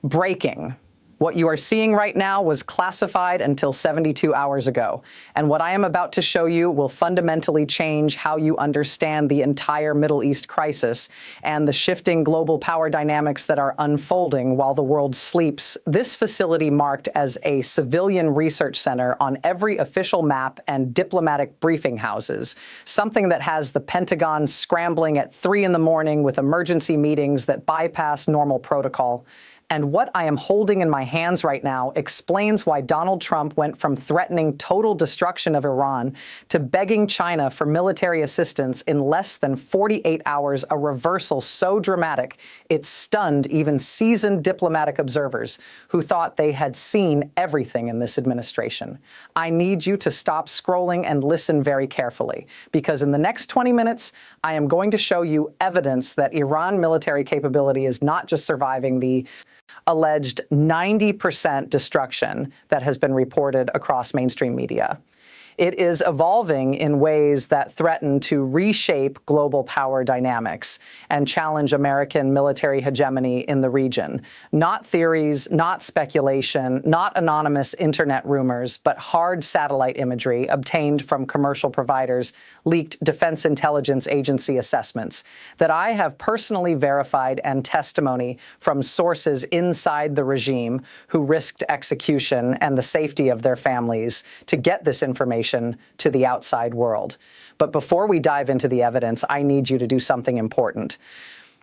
Breaking. What you are seeing right now was classified until 72 hours ago, and what I am about to show you will fundamentally change how you understand the entire Middle East crisis and the shifting global power dynamics that are unfolding while the world sleeps. This facility, marked as a civilian research center on every official map and diplomatic briefing houses, something that has the Pentagon scrambling at 3 in the morning with emergency meetings that bypass normal protocol. And what I am holding in my hands right now explains why Donald Trump went from threatening total destruction of Iran to begging China for military assistance in less than 48 hours, a reversal so dramatic it stunned even seasoned diplomatic observers who thought they had seen everything in this administration. I need you to stop scrolling and listen very carefully, because in the next 20 minutes, I am going to show you evidence that Iran military capability is not just surviving the alleged 90% destruction that has been reported across mainstream media. It is evolving in ways that threaten to reshape global power dynamics and challenge American military hegemony in the region. Not theories, not speculation, not anonymous internet rumors, but hard satellite imagery obtained from commercial providers, leaked Defense Intelligence Agency assessments that I have personally verified, and testimony from sources inside the regime who risked execution and the safety of their families to get this information to the outside world. But before we dive into the evidence, I need you to do something important.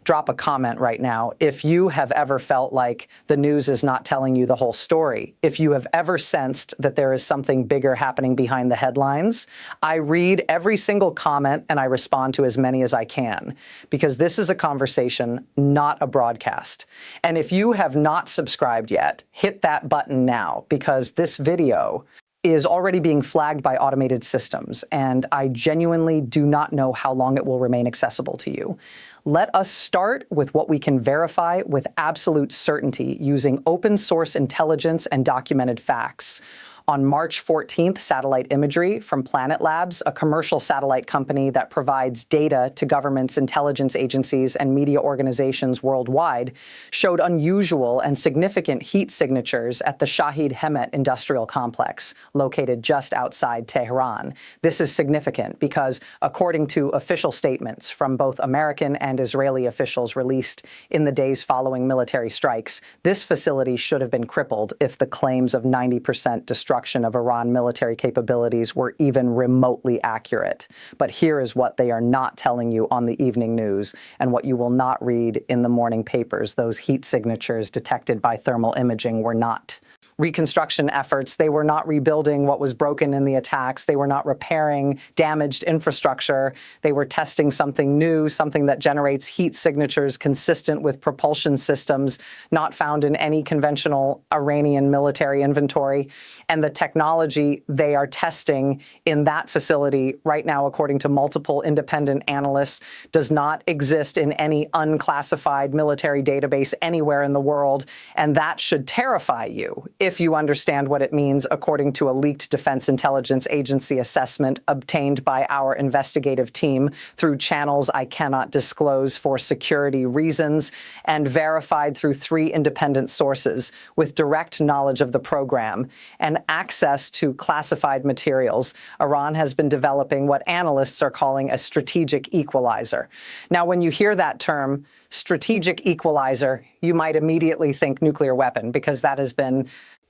Drop a comment right now if you have ever felt like the news is not telling you the whole story. If you have ever sensed that there is something bigger happening behind the headlines. I read every single comment and I respond to as many as I can, because this is a conversation, not a broadcast. And if you have not subscribed yet, hit that button now, because this video is already being flagged by automated systems, and I genuinely do not know how long it will remain accessible to you. Let us start with what we can verify with absolute certainty using open source intelligence and documented facts. On March 14th, satellite imagery from Planet Labs, a commercial satellite company that provides data to governments, intelligence agencies, and media organizations worldwide, showed unusual and significant heat signatures at the Shahid Hemet industrial complex, located just outside Tehran. This is significant because, according to official statements from both American and Israeli officials released in the days following military strikes, this facility should have been crippled if the claims of 90% destruction of Iran military capabilities were even remotely accurate. But here is what they are not telling you on the evening news, and what you will not read in the morning papers. Those heat signatures detected by thermal imaging were not reconstruction efforts. They were not rebuilding what was broken in the attacks. They were not repairing damaged infrastructure. They were testing something new, something that generates heat signatures consistent with propulsion systems not found in any conventional Iranian military inventory. And the technology they are testing in that facility right now, according to multiple independent analysts, does not exist in any unclassified military database anywhere in the world. And that should terrify you if you understand what it means, according to a leaked Defense Intelligence Agency assessment obtained by our investigative team through channels I cannot disclose for security reasons, and verified through 3 independent sources with direct knowledge of the program and access to classified materials. Iran has been developing what analysts are calling a strategic equalizer. Now, when you hear that term, strategic equalizer, you might immediately think nuclear weapon, because that has been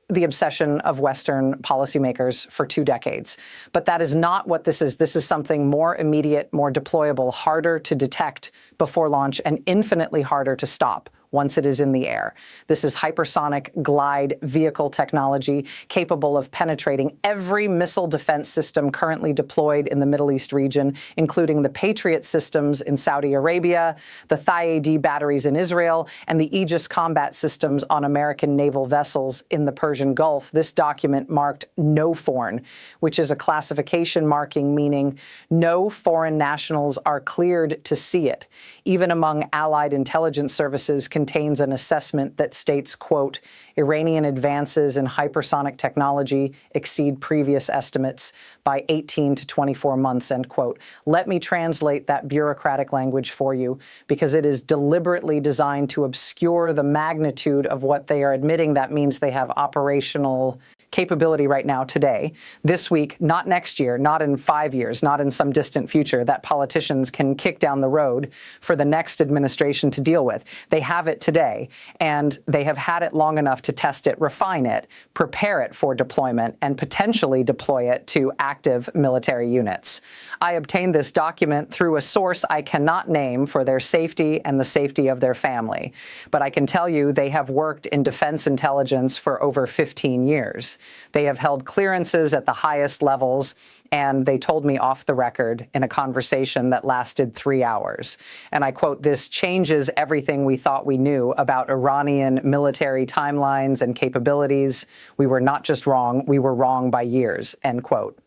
the obsession of Western policymakers for 2 decades. But that is not what this is. This is something more immediate, more deployable, harder to detect before launch, and infinitely harder to stop once it is in the air. This is hypersonic glide vehicle technology capable of penetrating every missile defense system currently deployed in the Middle East region, including the Patriot systems in Saudi Arabia, the THAAD batteries in Israel, and the Aegis combat systems on American naval vessels in the Persian Gulf. This document marked no foreign, which is a classification marking meaning no foreign nationals are cleared to see it. Even among allied intelligence services contains an assessment that states, quote, Iranian advances in hypersonic technology exceed previous estimates by 18 to 24 months, end quote. Let me translate that bureaucratic language for you, because it is deliberately designed to obscure the magnitude of what they are admitting that means they have operational capability right now today, this week, not next year, not in 5 years, not in some distant future that politicians can kick down the road for the next administration to deal with. They have it today, and they have had it long enough to test it, refine it, prepare it for deployment, and potentially deploy it to active military units. I obtained this document through a source I cannot name for their safety and the safety of their family, but I can tell you they have worked in defense intelligence for over 15 years. They have held clearances at the highest levels, and they told me off the record in a conversation that lasted 3 hours. And I quote, "This changes everything we thought we knew about Iranian military timelines and capabilities. We were not just wrong, we were wrong by years," end quote.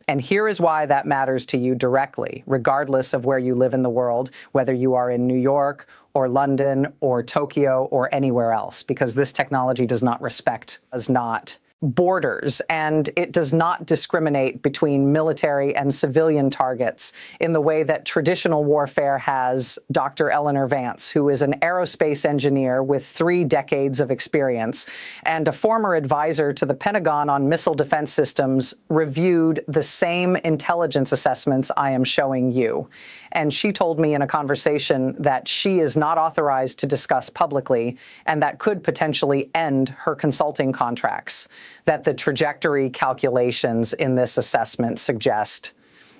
And here is why that matters to you directly, regardless of where you live in the world, whether you are in New York or London or Tokyo or anywhere else, because this technology does not borders, and it does not discriminate between military and civilian targets in the way that traditional warfare has. Dr. Eleanor Vance, who is an aerospace engineer with 3 decades of experience and a former advisor to the Pentagon on missile defense systems, reviewed the same intelligence assessments I am showing you. And she told me in a conversation that she is not authorized to discuss publicly, and that could potentially end her consulting contracts, that the trajectory calculations in this assessment suggest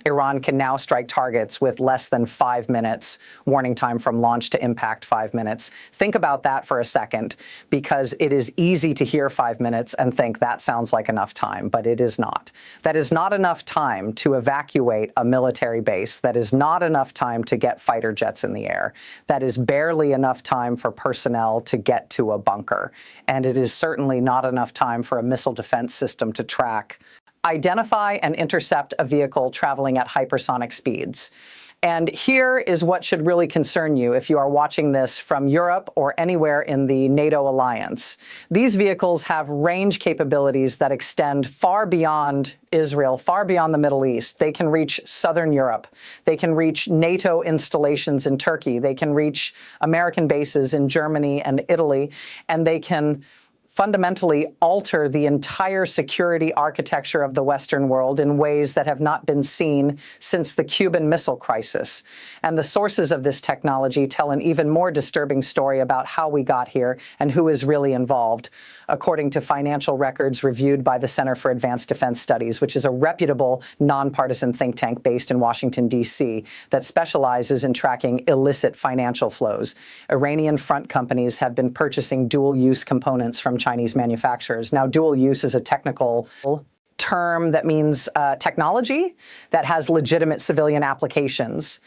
Iran can now strike targets with less than 5 minutes, warning time from launch to impact 5 minutes. Think about that for a second, because it is easy to hear 5 minutes and think that sounds like enough time, but it is not. That is not enough time to evacuate a military base. That is not enough time to get fighter jets in the air. That is barely enough time for personnel to get to a bunker. And it is certainly not enough time for a missile defense system to track, identify, and intercept a vehicle traveling at hypersonic speeds. And here is what should really concern you if you are watching this from Europe or anywhere in the NATO alliance. These vehicles have range capabilities that extend far beyond Israel, far beyond the Middle East. They can reach southern Europe. They can reach NATO installations in Turkey. They can reach American bases in Germany and Italy, and they can fundamentally alter the entire security architecture of the Western world in ways that have not been seen since the Cuban Missile Crisis. And the sources of this technology tell an even more disturbing story about how we got here and who is really involved, according to financial records reviewed by the Center for Advanced Defense Studies, which is a reputable, nonpartisan think tank based in Washington, D.C., that specializes in tracking illicit financial flows. Iranian front companies have been purchasing dual-use components from Chinese manufacturers. Now, dual use is a technical term that means technology that has legitimate civilian applications,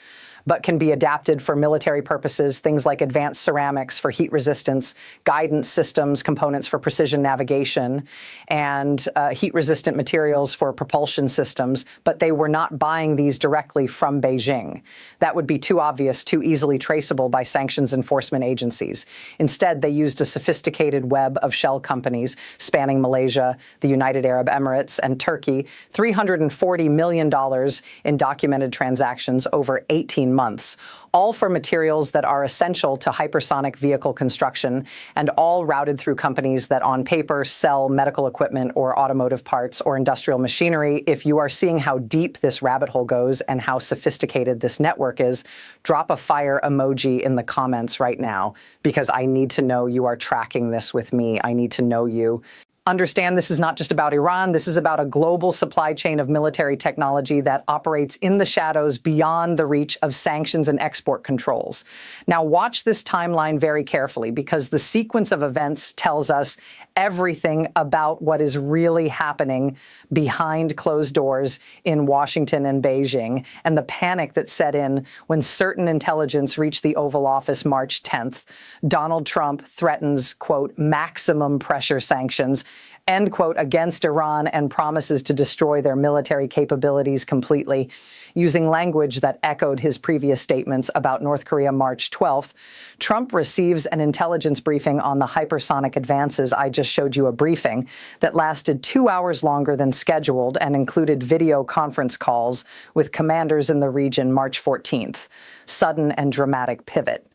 but can be adapted for military purposes, things like advanced ceramics for heat resistance, guidance systems, components for precision navigation, and heat-resistant materials for propulsion systems, but they were not buying these directly from Beijing. That would be too obvious, too easily traceable by sanctions enforcement agencies. Instead, they used a sophisticated web of shell companies spanning Malaysia, the United Arab Emirates, and Turkey, $340 million in documented transactions over 18 months, all for materials that are essential to hypersonic vehicle construction, and all routed through companies that on paper sell medical equipment or automotive parts or industrial machinery. If you are seeing how deep this rabbit hole goes and how sophisticated this network is, drop a fire emoji in the comments right now, because I need to know you are tracking this with me. I need to know you. Understand this is not just about Iran. This is about a global supply chain of military technology that operates in the shadows beyond the reach of sanctions and export controls. Now, watch this timeline very carefully, because the sequence of events tells us everything about what is really happening behind closed doors in Washington and Beijing, and the panic that set in when certain intelligence reached the Oval Office March 10th. Donald Trump threatens, quote, maximum pressure sanctions end quote, against Iran and promises to destroy their military capabilities completely, using language that echoed his previous statements about North Korea March 12th. Trump receives an intelligence briefing on the hypersonic advances. I just showed you a briefing that lasted 2 hours longer than scheduled and included video conference calls with commanders in the region March 14th. Sudden and dramatic pivot.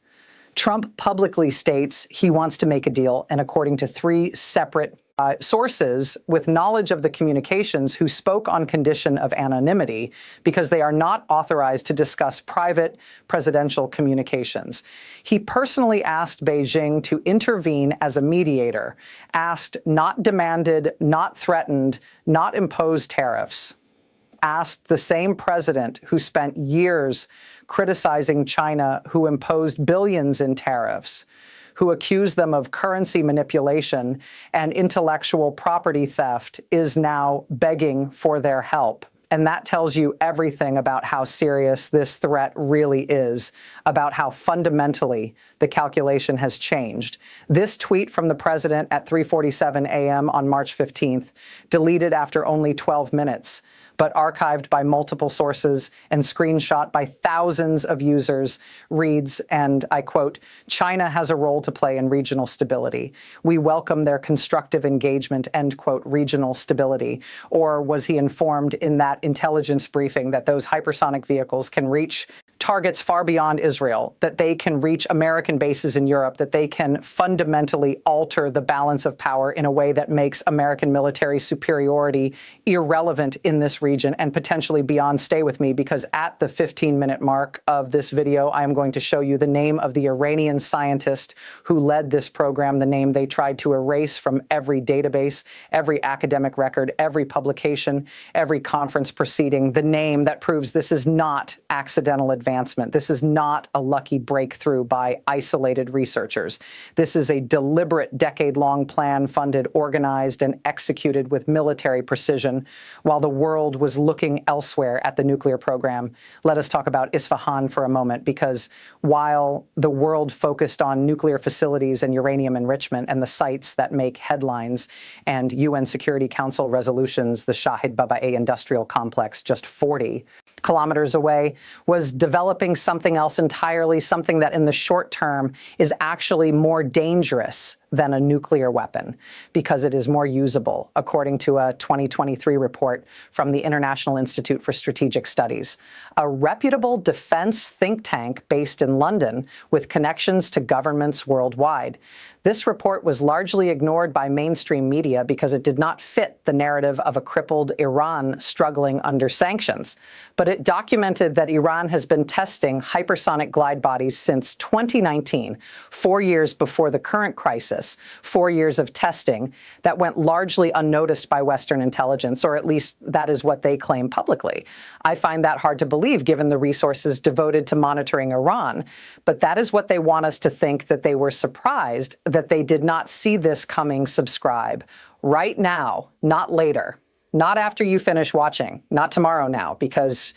Trump publicly states he wants to make a deal, and according to 3 separate sources with knowledge of the communications who spoke on condition of anonymity because they are not authorized to discuss private presidential communications. He personally asked Beijing to intervene as a mediator, asked, not demanded, not threatened, not imposed tariffs. Asked the same president who spent years criticizing China, who imposed billions in tariffs, who accused them of currency manipulation and intellectual property theft, is now begging for their help. And that tells you everything about how serious this threat really is, about how fundamentally the calculation has changed. This tweet from the president at 3:47 a.m. on March 15th, deleted after only 12 minutes, but archived by multiple sources and screenshot by thousands of users, reads, and I quote, "China has a role to play in regional stability. We welcome their constructive engagement," end quote, regional stability. Or was he informed in that intelligence briefing that those hypersonic vehicles can reach targets far beyond Israel, that they can reach American bases in Europe, that they can fundamentally alter the balance of power in a way that makes American military superiority irrelevant in this region and potentially beyond? Stay with me, because at the 15-minute mark of this video, I am going to show you the name of the Iranian scientist who led this program, the name they tried to erase from every database, every academic record, every publication, every conference proceeding, the name that proves this is not accidental advancement. This is not a lucky breakthrough by isolated researchers. This is a deliberate decade-long plan funded, organized, and executed with military precision while the world was looking elsewhere at the nuclear program. Let us talk about Isfahan for a moment, because while the world focused on nuclear facilities and uranium enrichment and the sites that make headlines and UN Security Council resolutions, the Shahid Baba'eh industrial complex, just 40 kilometers away, was developing something else entirely, something that in the short term is actually more dangerous than a nuclear weapon because it is more usable, according to a 2023 report from the International Institute for Strategic Studies, a reputable defense think tank based in London with connections to governments worldwide. This report was largely ignored by mainstream media because it did not fit the narrative of a crippled Iran struggling under sanctions. But it documented that Iran has been testing hypersonic glide bodies since 2019, 4 years before the current crisis, 4 years of testing that went largely unnoticed by Western intelligence, or at least that is what they claim publicly. I find that hard to believe given the resources devoted to monitoring Iran, but that is what they want us to think, that they were surprised that they did not see this coming. Subscribe right now, not later. Not after you finish watching, not tomorrow now, because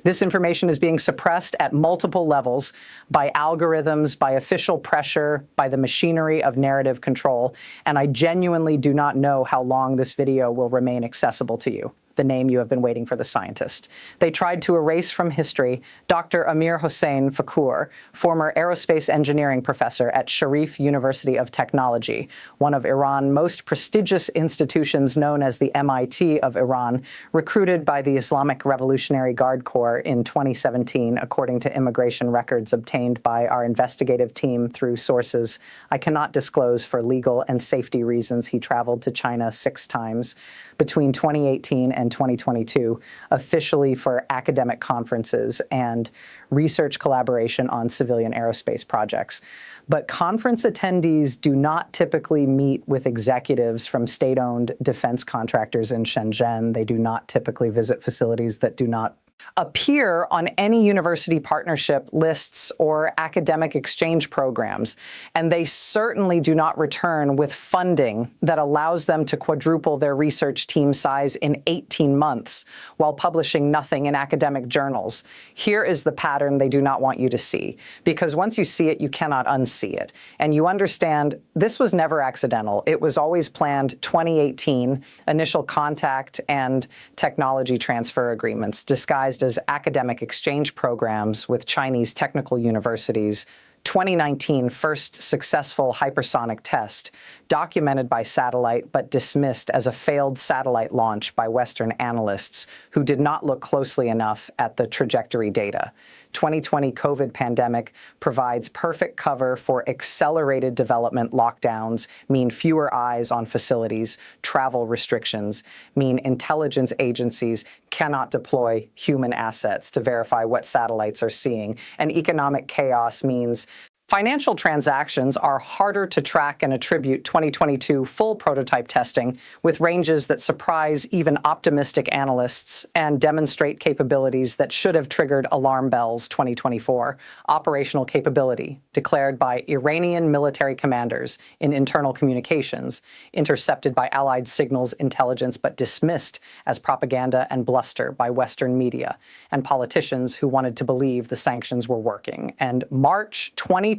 this information is being suppressed at multiple levels by algorithms, by official pressure, by the machinery of narrative control. And I genuinely do not know how long this video will remain accessible to you. The name you have been waiting for, the scientist. They tried to erase from history Dr. Amir Hossein Fakour, former aerospace engineering professor at Sharif University of Technology, one of Iran's most prestigious institutions known as the MIT of Iran, recruited by the Islamic Revolutionary Guard Corps in 2017, according to immigration records obtained by our investigative team through sources I cannot disclose for legal and safety reasons. He traveled to China 6 times between 2018 and 2022, officially for academic conferences and research collaboration on civilian aerospace projects. But conference attendees do not typically meet with executives from state-owned defense contractors in Shenzhen. They do not typically visit facilities that do not appear on any university partnership lists or academic exchange programs, and they certainly do not return with funding that allows them to quadruple their research team size in 18 months while publishing nothing in academic journals. Here is the pattern they do not want you to see, because once you see it, you cannot unsee it. And you understand this was never accidental. It was always planned. 2018, initial contact and technology transfer agreements disguised as academic exchange programs with Chinese technical universities. 2019, first successful hypersonic test, documented by satellite but dismissed as a failed satellite launch by Western analysts who did not look closely enough at the trajectory data. 2020 COVID pandemic provides perfect cover for accelerated development. Lockdowns mean fewer eyes on facilities. Travel restrictions mean intelligence agencies cannot deploy human assets to verify what satellites are seeing. And economic chaos means financial transactions are harder to track and attribute. 2022 full prototype testing with ranges that surprise even optimistic analysts and demonstrate capabilities that should have triggered alarm bells. 2024 operational capability declared by Iranian military commanders in internal communications, intercepted by Allied signals intelligence but dismissed as propaganda and bluster by Western media and politicians who wanted to believe the sanctions were working. And March 2025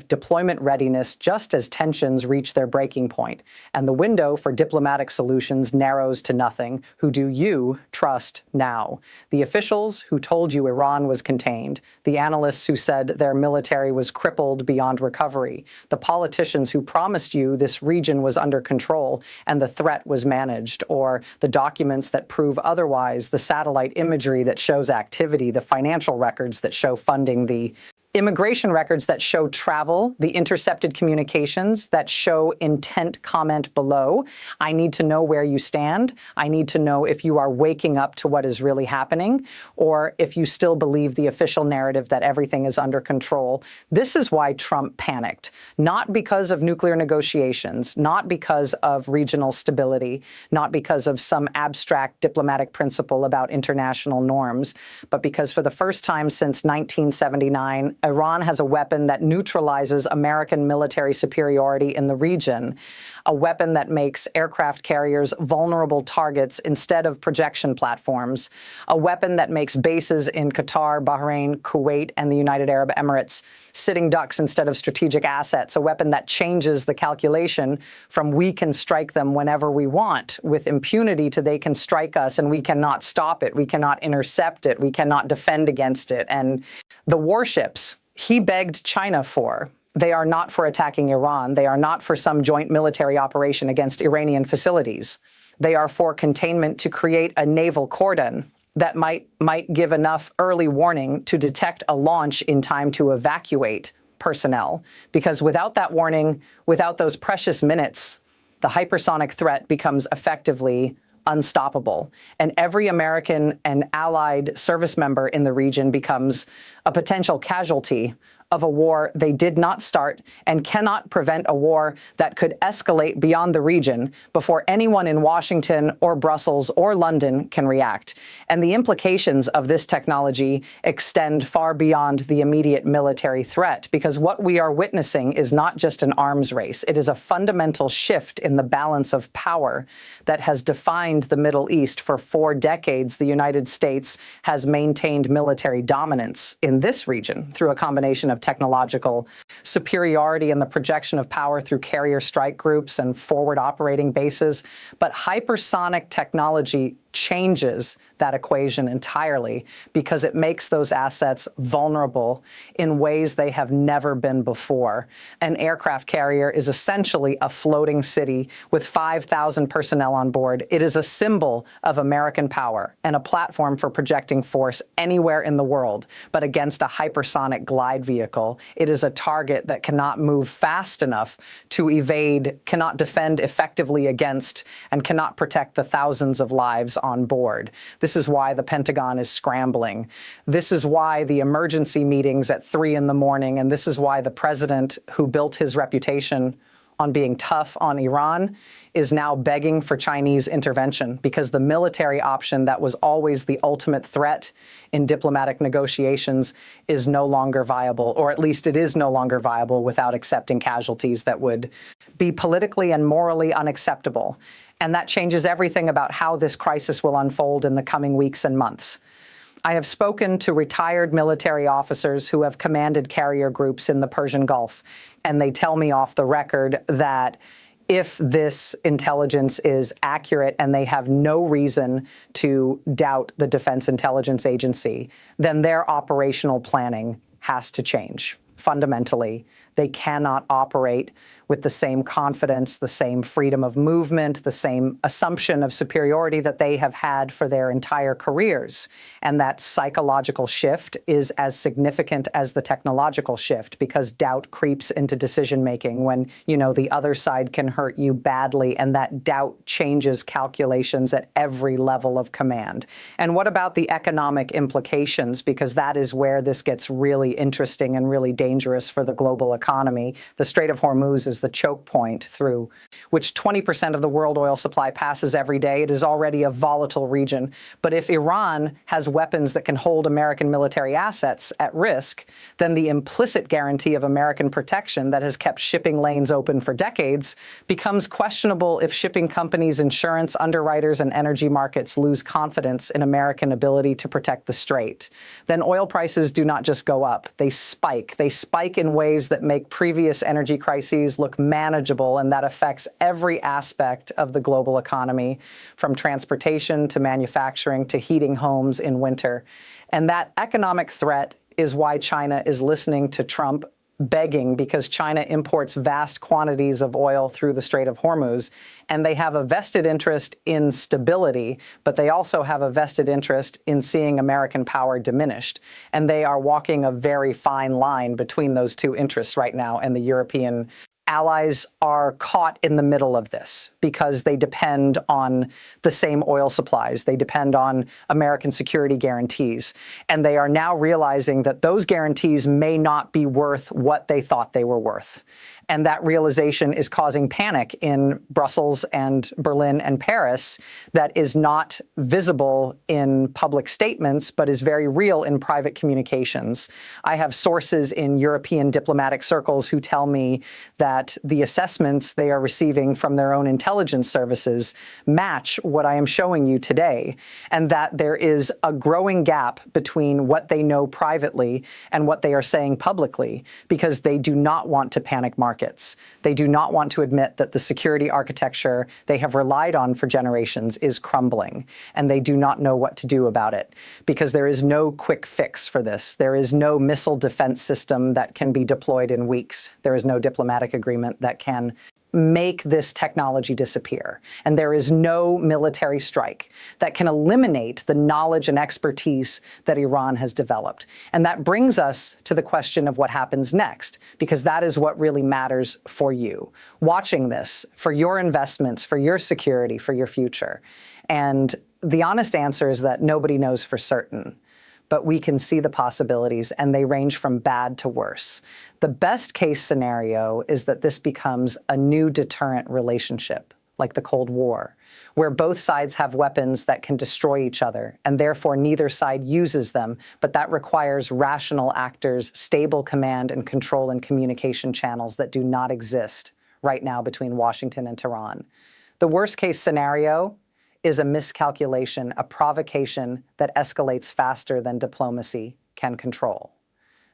deployment readiness just as tensions reach their breaking point, and the window for diplomatic solutions narrows to nothing. Who do you trust now? The officials who told you Iran was contained, the analysts who said their military was crippled beyond recovery, the politicians who promised you this region was under control and the threat was managed, or the documents that prove otherwise, the satellite imagery that shows activity, the financial records that show funding, the immigration records that show travel, the intercepted communications that show intent. Comment below. I need to know where you stand. I need to know if you are waking up to what is really happening, or if you still believe the official narrative that everything is under control. This is why Trump panicked, not because of nuclear negotiations, not because of regional stability, not because of some abstract diplomatic principle about international norms, but because for the first time since 1979, Iran has a weapon that neutralizes American military superiority in the region, a weapon that makes aircraft carriers vulnerable targets instead of projection platforms, a weapon that makes bases in Qatar, Bahrain, Kuwait, and the United Arab Emirates sitting ducks instead of strategic assets, a weapon that changes the calculation from we can strike them whenever we want with impunity to they can strike us and we cannot stop it, we cannot intercept it, we cannot defend against it. And the warships he begged China for, they are not for attacking Iran. They are not for some joint military operation against Iranian facilities. They are for containment to create a naval cordon that might give enough early warning to detect a launch in time to evacuate personnel. Because without that warning, without those precious minutes, the hypersonic threat becomes effectively unstoppable. And every American and allied service member in the region becomes a potential casualty of a war they did not start and cannot prevent a war that could escalate beyond the region before anyone in Washington or Brussels or London can react. And the implications of this technology extend far beyond the immediate military threat, because what we are witnessing is not just an arms race. It is a fundamental shift in the balance of power that has defined the Middle East. For 4 decades, the United States has maintained military dominance in this region through a combination of technological superiority and the projection of power through carrier strike groups and forward operating bases. But hypersonic technology changes that equation entirely because it makes those assets vulnerable in ways they have never been before. An aircraft carrier is essentially a floating city with 5,000 personnel on board. It is a symbol of American power and a platform for projecting force anywhere in the world. But against a hypersonic glide vehicle, it is a target that cannot move fast enough to evade, cannot defend effectively against, and cannot protect the thousands of lives on board. This is why the Pentagon is scrambling. This is why the emergency meetings at 3 in the morning, and this is why the president, who built his reputation on being tough on Iran is now begging for Chinese intervention because the military option that was always the ultimate threat in diplomatic negotiations is no longer viable, or at least it is no longer viable without accepting casualties that would be politically and morally unacceptable. And that changes everything about how this crisis will unfold in the coming weeks and months. I have spoken to retired military officers who have commanded carrier groups in the Persian Gulf, and they tell me off the record that if this intelligence is accurate and they have no reason to doubt the Defense Intelligence Agency, then their operational planning has to change. Fundamentally, they cannot operate with the same confidence, the same freedom of movement, the same assumption of superiority that they have had for their entire careers. And that psychological shift is as significant as the technological shift because doubt creeps into decision-making when, you know, the other side can hurt you badly, and that doubt changes calculations at every level of command. And what about the economic implications? Because that is where this gets really interesting and really dangerous for the global economy. The Strait of Hormuz is the choke point through which 20% of the world oil supply passes every day. It is already a volatile region. But if Iran has weapons that can hold American military assets at risk, then the implicit guarantee of American protection that has kept shipping lanes open for decades becomes questionable if shipping companies, insurance underwriters, and energy markets lose confidence in American ability to protect the strait. Then oil prices do not just go up, they spike. They spike in ways that make previous energy crises look manageable, and that affects every aspect of the global economy, from transportation to manufacturing to heating homes in winter. And that economic threat is why China is listening to Trump begging, because China imports vast quantities of oil through the Strait of Hormuz, and they have a vested interest in stability, but they also have a vested interest in seeing American power diminished. And they are walking a very fine line between those two interests right now, and the European allies are caught in the middle of this because they depend on the same oil supplies. They depend on American security guarantees. And they are now realizing that those guarantees may not be worth what they thought they were worth. And that realization is causing panic in Brussels and Berlin and Paris that is not visible in public statements, but is very real in private communications. I have sources in European diplomatic circles who tell me that the assessments they are receiving from their own intelligence services match what I am showing you today, and that there is a growing gap between what they know privately and what they are saying publicly, because they do not want to panic markets. They do not want to admit that the security architecture they have relied on for generations is crumbling, and they do not know what to do about it, because there is no quick fix for this. There is no missile defense system that can be deployed in weeks. There is no diplomatic agreement that can make this technology disappear. And there is no military strike that can eliminate the knowledge and expertise that Iran has developed. And that brings us to the question of what happens next, because that is what really matters for you. Watching this, for your investments, for your security, for your future. And the honest answer is that nobody knows for certain. But we can see the possibilities, and they range from bad to worse. The best case scenario is that this becomes a new deterrent relationship, like the Cold War, where both sides have weapons that can destroy each other, and therefore neither side uses them, but that requires rational actors, stable command and control and communication channels that do not exist right now between Washington and Tehran. The worst case scenario is a miscalculation, a provocation that escalates faster than diplomacy can control.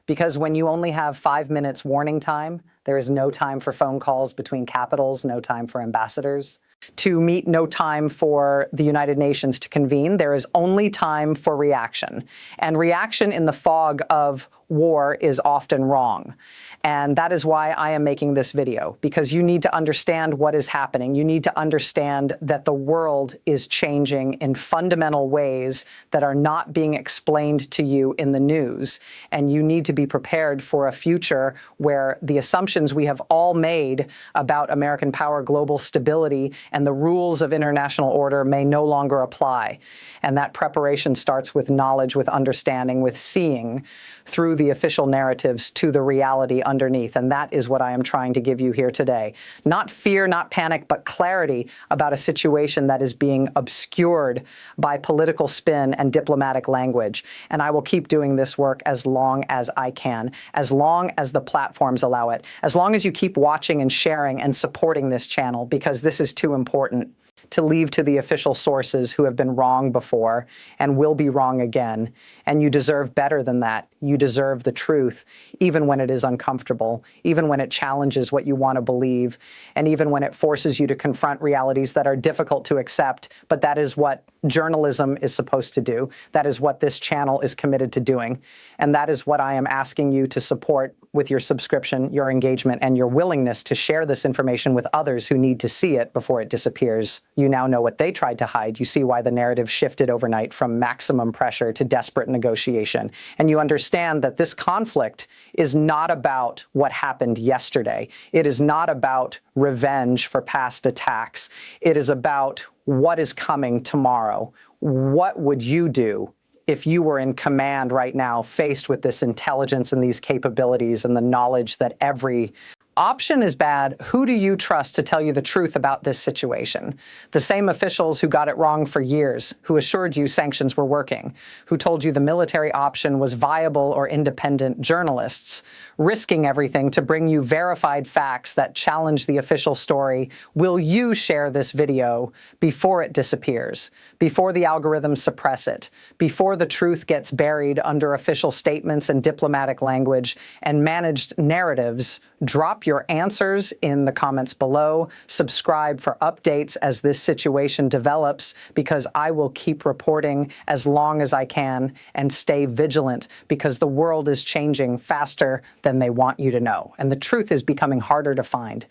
Because when you only have 5 minutes warning time, there is no time for phone calls between capitals, no time for ambassadors to meet, no time for the United Nations to convene. There is only time for reaction. And reaction in the fog of war is often wrong. And that is why I am making this video, because you need to understand what is happening. You need to understand that the world is changing in fundamental ways that are not being explained to you in the news. And you need to be prepared for a future where the assumptions we have all made about American power, global stability, and the rules of international order may no longer apply. And that preparation starts with knowledge, with understanding, with seeing through the official narratives to the reality underneath. And that is what I am trying to give you here today. Not fear, not panic, but clarity about a situation that is being obscured by political spin and diplomatic language. And I will keep doing this work as long as I can, as long as the platforms allow it, as long as you keep watching and sharing and supporting this channel, because this is too important to leave to the official sources who have been wrong before and will be wrong again. And you deserve better than that. You deserve the truth, even when it is uncomfortable, even when it challenges what you want to believe, and even when it forces you to confront realities that are difficult to accept. But that is what journalism is supposed to do. That is what this channel is committed to doing. And that is what I am asking you to support with your subscription, your engagement, and your willingness to share this information with others who need to see it before it disappears. You now know what they tried to hide. You see why the narrative shifted overnight from maximum pressure to desperate negotiation. And you understand that this conflict is not about what happened yesterday. It is not about revenge for past attacks. It is about what is coming tomorrow. What would you do if you were in command right now, faced with this intelligence and these capabilities and the knowledge that every option is bad? Who do you trust to tell you the truth about this situation? The same officials who got it wrong for years, who assured you sanctions were working, who told you the military option was viable, or independent journalists, risking everything to bring you verified facts that challenge the official story. Will you share this video before it disappears, before the algorithms suppress it, before the truth gets buried under official statements and diplomatic language and managed narratives? Drop your answers in the comments below. Subscribe for updates as this situation develops, because I will keep reporting as long as I can, and stay vigilant, because the world is changing faster than they want you to know. And the truth is becoming harder to find.